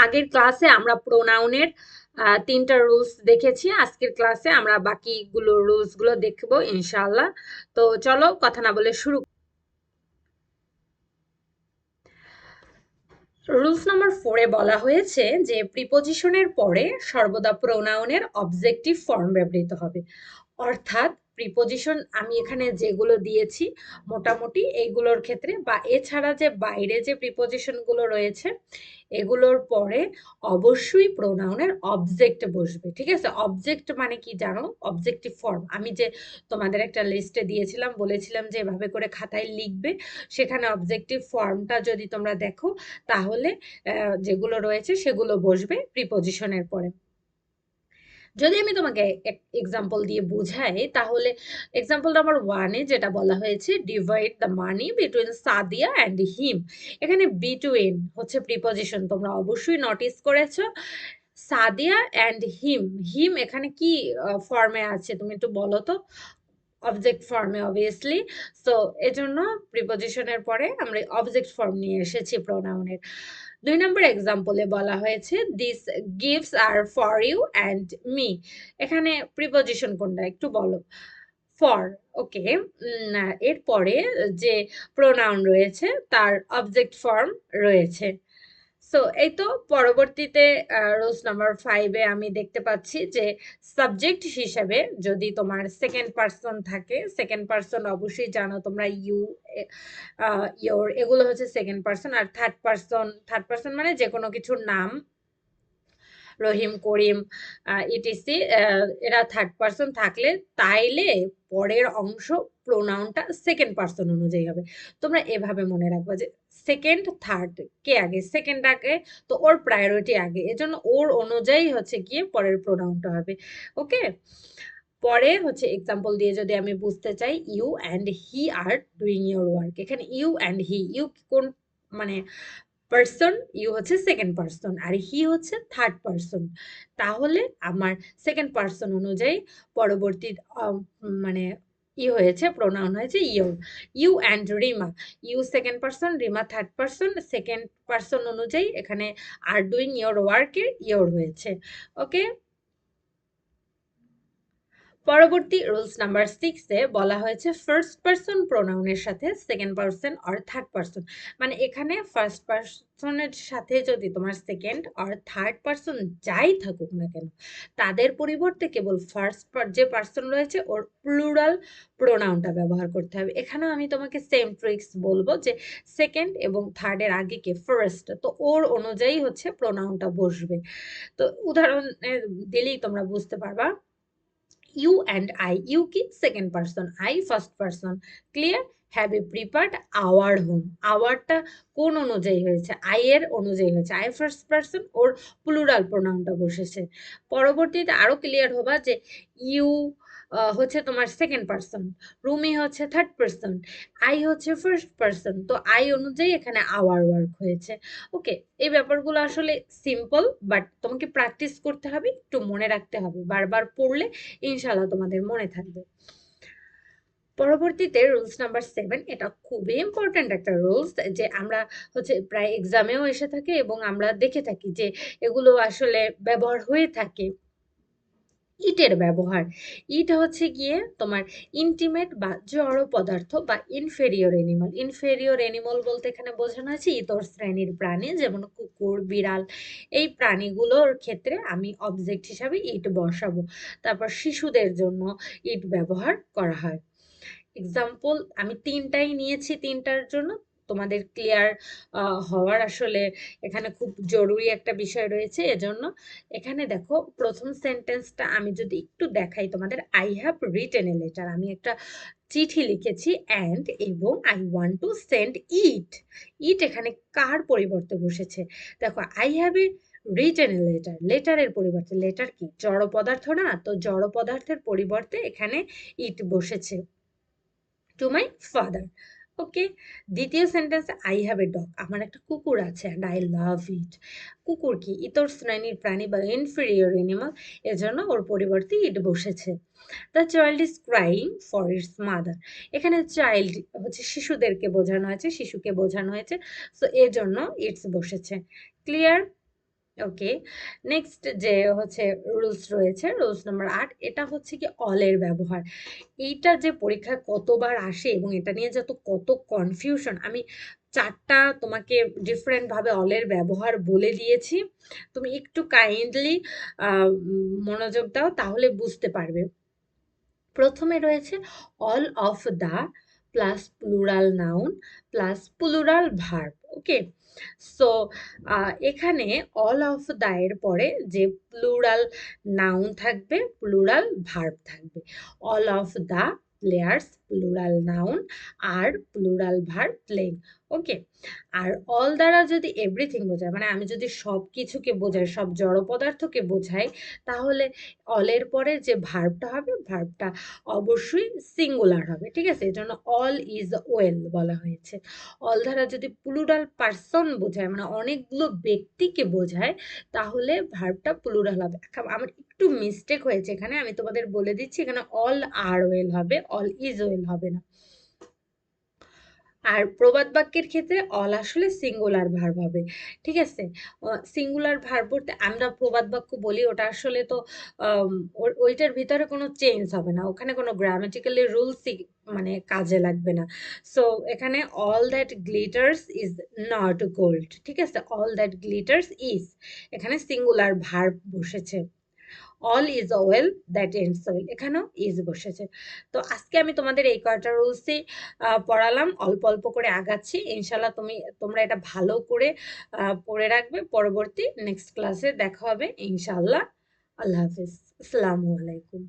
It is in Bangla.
আগের ক্লাসে আমরা প্রোনাউনের 3টা রুলস দেখেছি। আজকের ক্লাসে আমরা বাকিগুলো রুলস গুলো দেখবো ইনশাআল্লাহ। তো চলো কথা না বলে শুরু। রুলস নাম্বার 4-এ বলা হয়েছে যে প্রিপোজিশনের পরে সর্বদা প্রোনাউনের অবজেক্টিভ ফর্ম ব্যবহৃত হবে। অর্থাৎ প্রিপোজিশন আমি এখানে যেগুলো দিয়েছি মোটামুটি এইগুলোর ক্ষেত্রে বা এছাড়া যে বাইরে যে প্রিপোজিশনগুলো রয়েছে এগুলোর পরে অবশ্যই প্রোনাউনের অবজেক্ট বসবে। ঠিক আছে, অবজেক্ট মানে কি জানো? অবজেক্টিভ ফর্ম আমি যে তোমাদের একটা লিস্টে দিয়েছিলাম, বলেছিলাম যে এভাবে করে খাতায় লিখবে, সেখানে অবজেক্টিভ ফর্মটা যদি তোমরা দেখো তাহলে যেগুলো রয়েছে সেগুলো বসবে প্রিপোজিশনের পরে। যদি আমি তোমাকে এক্সাম্পল দিয়ে বুঝাই তাহলে এক্সাম্পল নাম্বার 1-এ যেটা বলা হয়েছে divide the money between Sadia and him, এখানে বিটুইন হচ্ছে প্রিপোজিশন, তোমরা অবশ্যই নোটিস করেছো। সাদিয়া অ্যান্ড হিম, হিম এখানে কি ফর্মে আছে তুমি একটু বলো তো? অবজেক্ট ফর্মে অবভিয়াসলি। সো এজন্য প্রিপোজিশনের পরে আমরা অবজেক্ট ফর্ম নিয়ে এসেছি প্রোনাউনের। 2 নম্বর এক্সাম্পলে বলা হয়েছে this gifts are for you and me, এখানে প্রিপোজিশন কোনটা একটু বলো? ফর। ওকে, এরপরে যে প্রোনাউন রয়েছে তার অবজেক্ট ফর্ম রয়েছে। সো এই তো পরবর্তীতে রুলস নাম্বার 5-এ আমি দেখতে পাচ্ছি যে সাবজেক্ট হিসেবে যদি তোমার সেকেন্ড পার্সন থাকে, সেকেন্ড পার্সন অবশ্যই জানো তোমরা, ইউ, ইয়োর, এগুলো হচ্ছে সেকেন্ড পার্সন। আর থার্ড পার্সন মানে যে কোনো কিছুর নাম, রহিম, করিম, ইটিসি, এরা থার্ড পার্সন থাকলে তাইলে পরের অংশ প্রোনাউনটা সেকেন্ড পার্সন অনুযায়ী হবে। তোমরা এভাবে মনে রাখবা যে সেকেন্ড থার্ড কে আগে, সেকেন্ড আগে, তো ওর প্রায়োরিটি আগে, এজন্য ওর অনুযায়ী হচ্ছে গিয়ে পরের প্রোনাউনটা হবে। ওকে, পরে হচ্ছে এক্সাম্পল দিয়ে যদি আমি বুঝতে চাই, you and he are doing your work, এখানে ইউ অ্যান্ড হি, ইউ কোন মানে পার্সন, ইউ হচ্ছে সেকেন্ড পার্সন আর হি হচ্ছে থার্ড পার্সন, তাহলে আমার সেকেন্ড পার্সন অনুযায়ী পরবর্তী মানে ই হয়েছে, প্রোনাউন হয়েছে you. You and Rima, you second person, Rima third person, second person অনুযায়ী এখানে আর ডুইং ইয়োর ওয়ার্কের ইয়োর হয়েছে। ওকে, পরবর্তী রুলস নাম্বার 6-এ বলা হয়েছে ফার্স্ট পার্সন প্রোনাউনের সাথে সেকেন্ড পার্সন আর থার্ড পার্সন, মানে এখানে ফার্স্ট পার্সনের সাথে যদি তোমার সেকেন্ড আর থার্ড পার্সন যাই থাকুক না কেন, তাদের পরিবর্তে কেবল ফার্স্ট যে পার্সন রয়েছে ওর প্লুরাল প্রোনাউনটা ব্যবহার করতে হবে। এখানেও আমি তোমাকে সেম ট্রিক্স বলবো যে সেকেন্ড এবং থার্ডের আগে কে ফার্স্ট, তো ওর অনুযায়ী হচ্ছে প্রোনাউনটা বসবে। তো উদাহরণ দিলেই তোমরা বুঝতে পারবা। ইউ অ্যান্ড আই, ইউ কি second person, I first person. Clear? Have a prepared our home, আওয়ারটা কোন অনুযায়ী হয়েছে? আই এর অনুযায়ী হয়েছে, আই ফার্স্ট পার্সন, ওর প্লুরাল প্রোনাউনটা বসেছে। পরবর্তীতে আরো ক্লিয়ার হবা যে ইউ হচ্ছে তোমার সেকেন্ড পার্সন, রুমি হচ্ছে থার্ড পার্সন, আই হচ্ছে ফার্স্ট পার্সন, তো আই অনুযায়ী এখানে আওয়ার ওয়ার্ক হয়েছে। ওকে, এই ব্যাপারগুলো আসলে সিম্পল, বাট তোমাকে প্র্যাকটিস করতে হবে, একটু মনে রাখতে হবে, বারবার পড়লে ইনশাল্লাহ তোমাদের মনে থাকবে। পরবর্তীতে রুলস নাম্বার 7, এটা খুবই ইম্পর্ট্যান্ট একটা রুলস, যে আমরা হচ্ছে প্রায় এক্সামেও এসে থাকে এবং আমরা দেখে থাকি যে এগুলো আসলে ব্যবহার হয়ে থাকে। ইটের ব্যবহার, ইট হচ্ছে গিয়ে তোমার ইন্টিমেট বা জড় পদার্থ বা ইনফেরিয়র এনিমাল। ইনফেরিয়র এনিমাল বলতে এখানে বোঝানো হয়েছে ইতর শ্রেণীর প্রাণী, যেমন কুকুর, বিড়াল, এই প্রাণীগুলোর ক্ষেত্রে আমি অবজেক্ট হিসাবে ইট বসাবো। তারপর শিশুদের জন্য ইট ব্যবহার করা হয়। এক্সাম্পল আমি 3টাই নিয়েছি, 3টার জন্য তোমাদের ক্লিয়ার হওয়ার আসলে এখানে খুব জরুরি একটা বিষয় রয়েছে, এজন্য এখানে দেখো প্রথম সেন্টেন্সটা আমি যদি একটু দেখাই তোমাদের, I have written a letter, আমি একটা চিঠি লিখেছি অ্যান্ড এবং I want to send it, it এখানে কার পরিবর্তে বসেছে? দেখো I have a written a letter, লেটারের পরিবর্তে, লেটার কি জড় পদার্থ না, তো জড় পদার্থের পরিবর্তে এখানে ইট বসেছে, টু মাই ফাদার। ওকে, দ্বিতীয় সেন্টেন্সে আই হ্যাভ এ ডগ, আমার একটা কুকুর আছে অ্যান্ড আই লাভ ইট, কুকুর কি ইতর শ্রেণীর প্রাণী বা ইনফেরিয়র এনিমাল, এজন্য ওর পরিবর্তে ইট বসেছে। The child is crying for its mother, এখানে চাইল্ড হচ্ছে শিশুদেরকে বোঝানো হয়েছে, শিশুকে বোঝানো হয়েছে, সো এর জন্য ইটস বসেছে। ক্লিয়ার? ওকে, নেক্সট যে হচ্ছে রুলস রয়েছে, রুলস নাম্বার ৮, এটা হচ্ছে কি অলের ব্যবহার। এইটা যে পরীক্ষায় কতবার আসে এবং এটা নিয়ে যত কত কনফিউশন, আমি ৪টা তোমাকে ডিফারেন্ট ভাবে অলের ব্যবহার বলে দিয়েছি। তুমি একটু কাইন্ডলি মনোযোগ দাও, তাহলে বুঝতে পারবে। প্রথমে রয়েছে all of the plus plural noun plus plural verb. Okay, so এখানে অল অফ দা এর পরে যে প্লুরাল নাউন থাকবে, প্লুরাল ভার্ব থাকবে। All of the players plural noun আর প্লুরাল ভার্ব প্লেইং। ওকে, আর অল দ্বারা যদি এভরিথিং বোঝায়, মানে আমি যদি সব কিছুকে বোঝাই, সব জড় পদার্থকে বোঝাই, তাহলে অলের পরে যে ভার্বটা হবে, ভার্বটা অবশ্যই সিঙ্গুলার হবে। ঠিক আছে, এজন্য অল ইজ ওয়েল বলা হয়েছে। অল দ্বারা যদি প্লুরাল পারসন বোঝায়, মানে অনেকগুলো ব্যক্তিকে বোঝায়, তাহলে ভার্বটা প্লুরাল হবে। আমার একটু মিস্টেক হয়েছে এখানে, আমি তোমাদের বলে দিচ্ছি, এখানে অল আর ওয়েল হবে, অল ইজ ওয়েল হবে না। আর প্রবাদ বাক্যের ক্ষেত্রে অল আসলে সিঙ্গুলার ভার্ব হবে। ঠিক আছে, সিঙ্গুলার ভার্ব বলতে আমরা প্রবাদ বাক্য বলি, ওটা আসলে তো ওইটার ভিতরে কোনো চেঞ্জ হবে না, ওখানে কোনো গ্রামাটিক্যালি রুলস মানে কাজে লাগবে না। সো এখানে all that glitters is not gold. ঠিক আছে, অল দ্যাট গ্লিটার্স ইজ, এখানে সিঙ্গুলার ভার্ব বসেছে। All is well that ends well, এখানেও ইজ বসেছে। তো আজকে আমি তোমাদের এই কয়টা রুলসই পড়ালাম, অল্প অল্প করে আগাচ্ছি। ইনশাল্লাহ তোমরা এটা ভালো করে পড়ে রাখবে। পরবর্তী নেক্সট ক্লাসে দেখা হবে ইনশাল্লাহ। আল্লাহ হাফিজ, আসসালামু আলাইকুম।